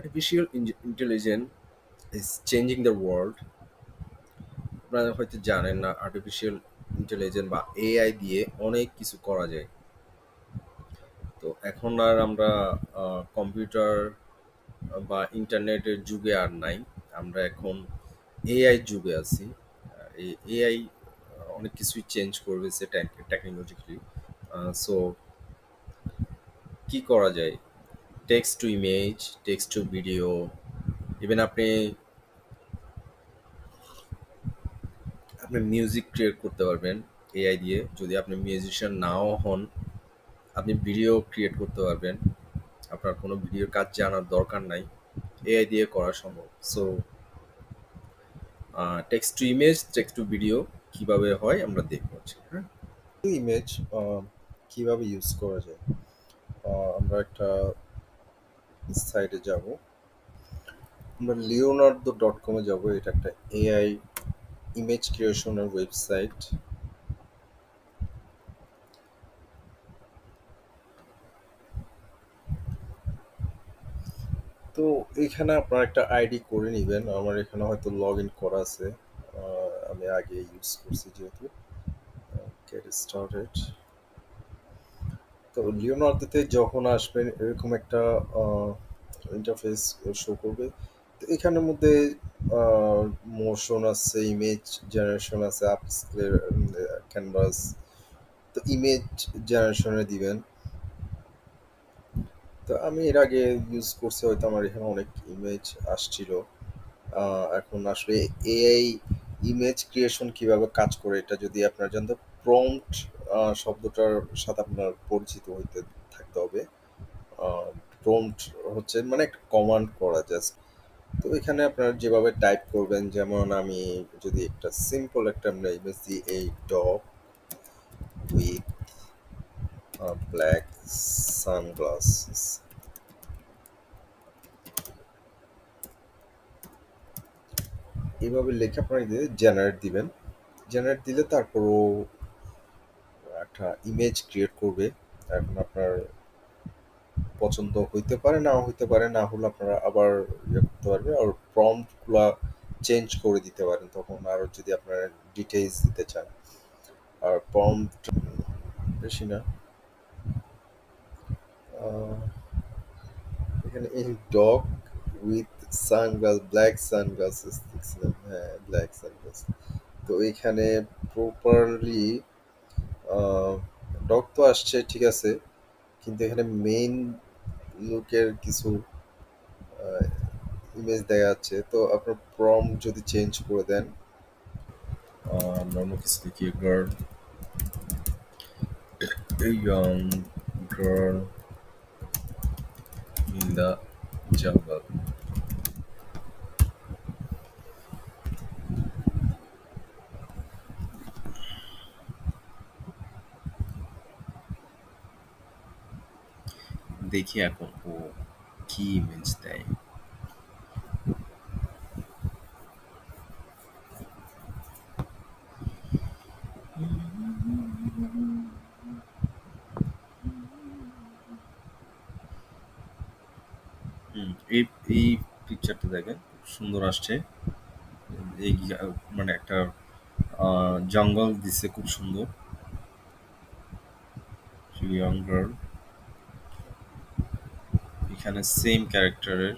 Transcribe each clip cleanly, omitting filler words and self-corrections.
Artificial intelligence is changing the world. আপনারা হয়তো জানেন না, আর্টিফিশিয়াল ইন্টেলিজেন্স বা এআই দিয়ে অনেক কিছু করা যায়। তো এখন আর আমরা কম্পিউটার বা ইন্টারনেটের যুগে আর নাই, আমরা এখন এআই যুগে আছি। এই এআই অনেক কিছুই চেঞ্জ করবে টেকনোলজিক্যালি। সো কি করা যায়? Text to image, text to video, even আপনি আপনি মিউজিক ক্রিয়েট করতে পারবেন এআই দিয়ে। যদি আপনি মিউজিশিয়ান নাও হন, আপনি ভিডিও ক্রিয়েট করতে পারবেন। আপনার কোনো ভিডিওর কাজ জানার দরকার নাই, এআই দিয়ে করা সম্ভব। So text to image, text to video কিভাবে হয় আমরা দেখবো হচ্ছে, হ্যাঁ। ইমেজ কিভাবে ইউজ করা যায়, আমরা একটা সাইটে যাব। আমরা leonardo.com-এ যাব। এটা একটা এআই ইমেজ ক্রিয়েশনের ওয়েবসাইট। তো এখানে আপনার একটা আইডি করে নেবেন। আমার এখানে হয়তো লগ ইন করা আছে, আমি আগে ইউজ করছি যেহেতু। Get started. তো লিওনার্দোতে যখন আসবেন এরকম একটা ইন্টারফেস শো করবে। তো এখানের মধ্যে মোশন আছে, ইমেজ জেনারেশন আছে, আপস্কেল, ক্যানভাস। তো ইমেজ জেনারেশনে দিবেন। তো আমি এর আগে ইউজ করছি, হয়তো আমার এখানে অনেক ইমেজ আসছিল। এখন আসলে এআই ইমেজ ক্রিয়েশন কিভাবে কাজ করে এটা যদি আপনার জানতে, প্রম্পট শব্দটার সাথে আপনার পরিচিত হইতে থাকতে হবে। প্রম্পট হচ্ছে মানে একটা কমান্ড করা জাস্ট। তো এখানে আপনার যেভাবে টাইপ করবেন, যেমন আমি যদি একটা সিম্পল একটা আমরা ইমেজ দিই, এই ডগ উইথ ব্ল্যাক সানগ্লাসেস, এইভাবে লেখা আপনার দিয়ে জেনারেট দিবেন। জেনারেট দিলে তারপরও একটা ইমেজ ক্রিয়েট করবে। এখন আপনার পছন্দ হইতে পারে, নাও হইতে পারে, না হলে আপনারা আবার ইয়ে করতে পারবেন আর প্রম্পটগুলা চেঞ্জ করে দিতে পারেন তখন, আরও যদি আপনারা ডিটেইলস দিতে চান। আর প্রম্পট বেশি না। আহ, এখানে এই dog with sunglass, black sunglasses দেখছিলাম, হ্যাঁ ব্ল্যাক সানগ্লাস। তো এখানে প্রপারলি ডগ তো আসছে ঠিক আছে, কিন্তু এখানে মেইন লুকের কিছু ইমেজ দেখা যাচ্ছে। তো আপনার প্রম্পট যদি চেঞ্জ করে দেন, নর্মাল কিছু দেখি, girl, a young girl in the jungle. দেখি এখন ও কি ইমেজ দেয়। এই এই পিকচারটা দেখেন, খুব সুন্দর আসছে। এই মানে একটা জঙ্গল দিছে, খুব সুন্দর। ইয়ং গার্ল, এখানে সেম ক্যারেক্টারের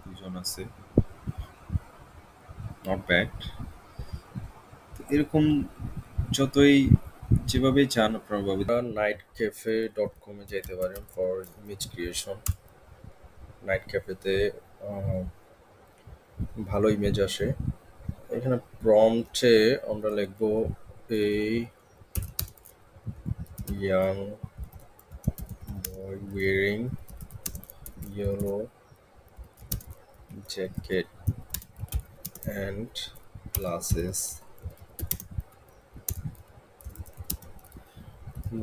দুজন আছে, নট ব্যাড। এরকম যতই যেভাবে চান আপনার ভাবে। nightcafe.com-এ যেতে পারেন ফর ইমেজ ক্রিয়েশন। নাইট ক্যাফেতে ভালো ইমেজ আসে। এখানে প্রম্পটে আমরা লিখবো এই young boy wearing yellow jacket and glasses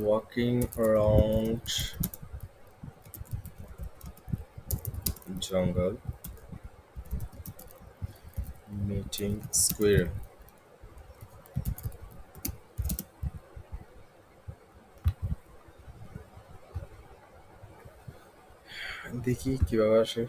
walking around jungle meeting squirrel. দেখি কিভাবে আসে।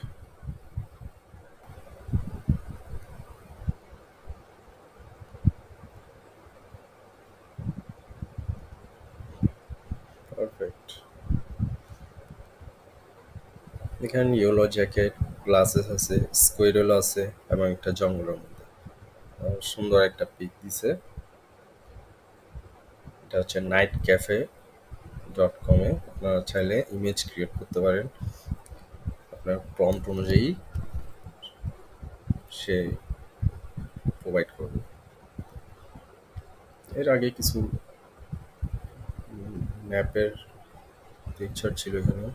পারফেক্ট। এখানে ইয়েলো জ্যাকেট, গ্লাসেস আছে, স্কোয়ারেল আছে এবং একটা জঙ্গলের মধ্যে। সুন্দর একটা পিক দিছে। এটা হচ্ছে nightcafe.com-এ। আপনারা চাইলে ইমেজ ক্রিয়েট করতে পারেন আপনার প্রম্পট অনুযায়ী, সে প্রোভাইড করবে। এর আগে কিছু ম্যাপের পিকচার ছিল এখানে।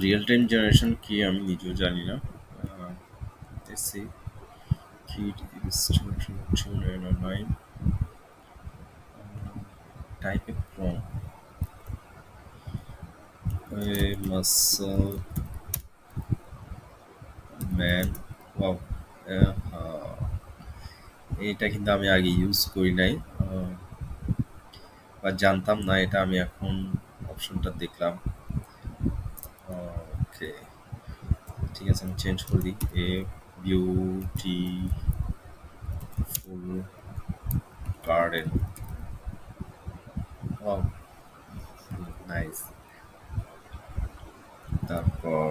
রিয়েল টাইম জেনারেশন কি আমি নিজেও জানি না। এসি কিট ইনস্ট্রাকশন 209 টাইপ এ প্রম মাসল ম্যান। ওয়াও, এইটা কিন্তু আমি আগে ইউজ করি নাই, বা জানতাম না। এটা আমি এখন অপশনটা দেখলাম। ওকে, ঠিক আছে, আমি চেঞ্জ করে দিই। A beautiful garden. Wow, nice. তারপর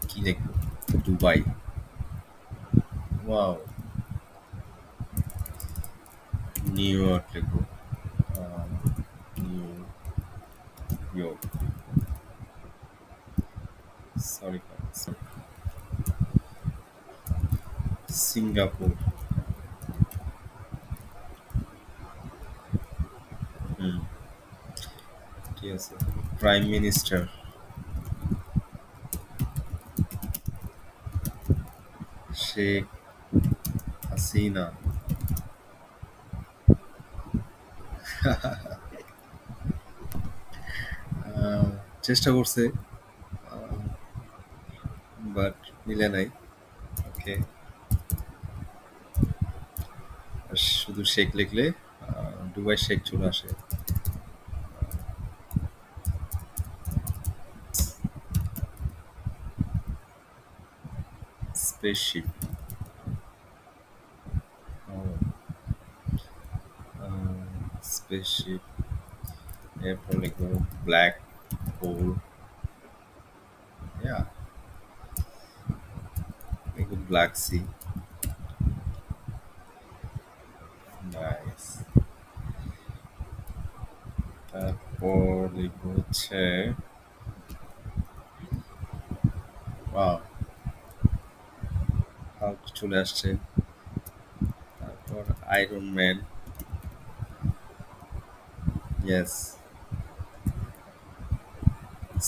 কি দেখবো? দুবাই। ওয়াও, নিউ ইয়র্ক লিখবো। New York, sorry, Singapore. হুম, ঠিক আছে। Prime minister Sheikh Hasina. চেষ্টা করছে, বাট মিলে নাই। ওকে, শুধু শেখ লিখলে দুবাই শেখ চলে আসে। Spaceship, spaceship. এরপর লিখবো ব্ল্যাক হোল। ইয়া, লিখবো ব্ল্যাক সি। নাইস। তারপর লিখবো হচ্ছে ওয়াও, হাল্ক চলে আসছে। তারপর আয়রন ম্যান। Yes,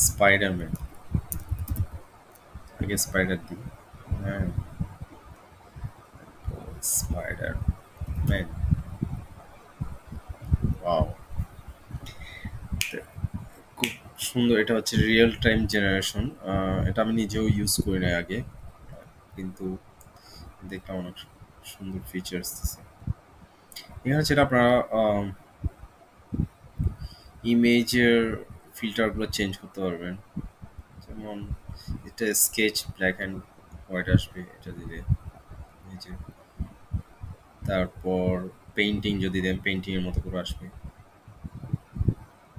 Spiderman. আগে স্পাইডার দিই। হ্যাঁ, স্পাইডার ম্যান। ওয়াও, খুব সুন্দর। এটা হচ্ছে রিয়েল টাইম জেনারেশন। এটা আমি নিজেও ইউজ করি না আগে, কিন্তু দেখলাম অনেক সুন্দর ফিচার্স আছে এখানে। যেটা আপনারা ইমেজের ফিল্টারগুলো চেঞ্জ করতে পারবেন। যেমন এটা স্কেচ ব্ল্যাক অ্যান্ড হোয়াইট আসবে এটা দিলে, এই যে। তারপর পেইন্টিং যদি দেন, পেইন্টিং এর মতো করে আসবে।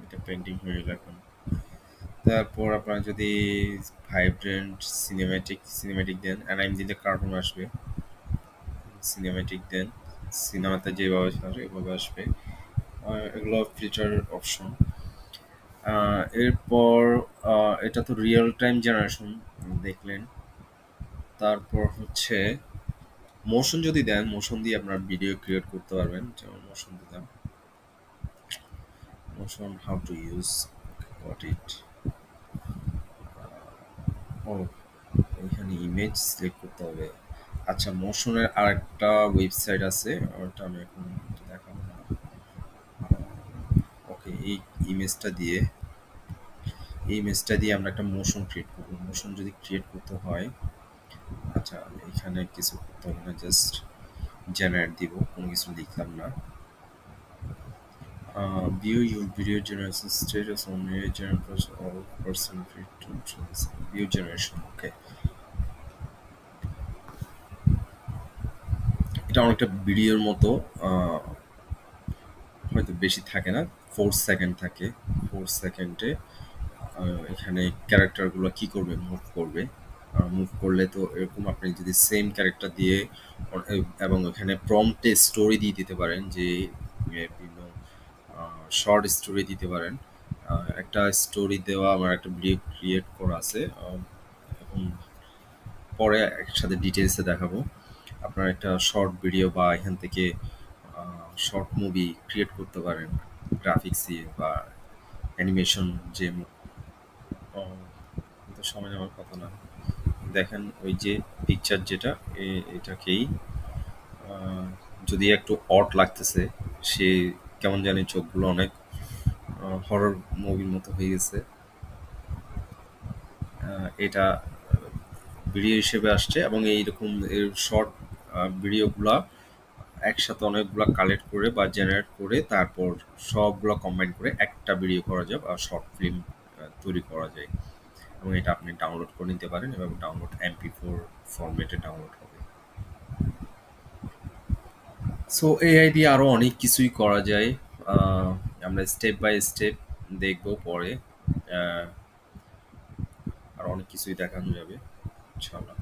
এটা পেইন্টিং হয়ে গেল এখন। তারপর আপনারা যদি ভাইব্রেন্ট সিনেম্যাটিক দেন, অ্যানাইম দিলে কার্টুন আসবে। সিনেম্যাটিক দেন, সিনেমাতে যেভাবে আসবে এভাবে আসবে। এগুলো ফিল্টার অপশন। এরপর এটা তো রিয়েল টাইম জেনারেশন দেখলেন। তারপর হচ্ছে মোশন যদি দেন, মোশন দিয়ে আপনার ভিডিও ক্রিয়েট করতে পারবেন। যেমন মোশন দিলাম, motion how to use, got it. ও, এখানে ইমেজ সিলেক্ট করতে হবে। আচ্ছা, মোশনের আরেকটা ওয়েবসাইট আছে, ওটা আমি এখন দেখাবো না। ওকে, এই ইমেজটা দিয়ে আমরা একটা মোশন ক্রিয়েট করবো। মোশন যদি ক্রিয়েট করতে হয়, আচ্ছা, এখানে কিছু করতে হবে না, জাস্ট জেনারেট দিব, কোনো কিছু লিখলাম না। View your video generation status on AI generators or person free to choose view generation. Okay, এটা অনেকটা ভিডিওর মতো। আহ, হয়তো বেশি থাকে না, 4 সেকেন্ড থাকে। 4 সেকেন্ডে এখানে ক্যারেক্টারগুলো কি করবে, মুভ করবে। মুভ করলে তো এরকম আপনি যদি সেম ক্যারেক্টার দিয়ে এবং এখানে প্রম্পটে স্টোরি দিয়ে দিতে পারেন, যে বিভিন্ন শর্ট স্টোরি দিতে পারেন। একটা স্টোরি দেওয়া আমার একটা ভিডিও ক্রিয়েট করা আছে, এখন পরে একসাথে ডিটেলসে দেখাবো। আপনার একটা শর্ট ভিডিও বা এখান থেকে শর্ট মুভি ক্রিয়েট করতে পারেন গ্রাফিক্স দিয়ে বা অ্যানিমেশন। যে তো সময় নেওয়ার কথা না। দেখেন ওই যে পিকচার যেটা, এটাকেই যদি একটু অড লাগতেছে, সে কেমন জানি চোখগুলো অনেক হরর মুভির মতো হয়ে গেছে। এটা ভিডিও হিসেবে আসছে এবং এইরকম এর শর্ট ভিডিওগুলা একসাথে অনেকগুলা কালেক্ট করে বা জেনারেট করে তারপর সবগুলো কম্বাইন করে একটা ভিডিও করা যায় বা শর্ট ফিল্ম তৈরি করা যায়। এবং এটা আপনি ডাউনলোড করে নিতে পারেন এবং ডাউনলোড MP4 ফরম্যাটে ডাউনলোড হবে। সো এআই দিয়ে আরো অনেক কিছুই করা যায়। আহ, আমরা স্টেপ বাই স্টেপ দেখবো পরে। আর অনেক কিছুই দেখানো যাবে ইনশাল্লাহ।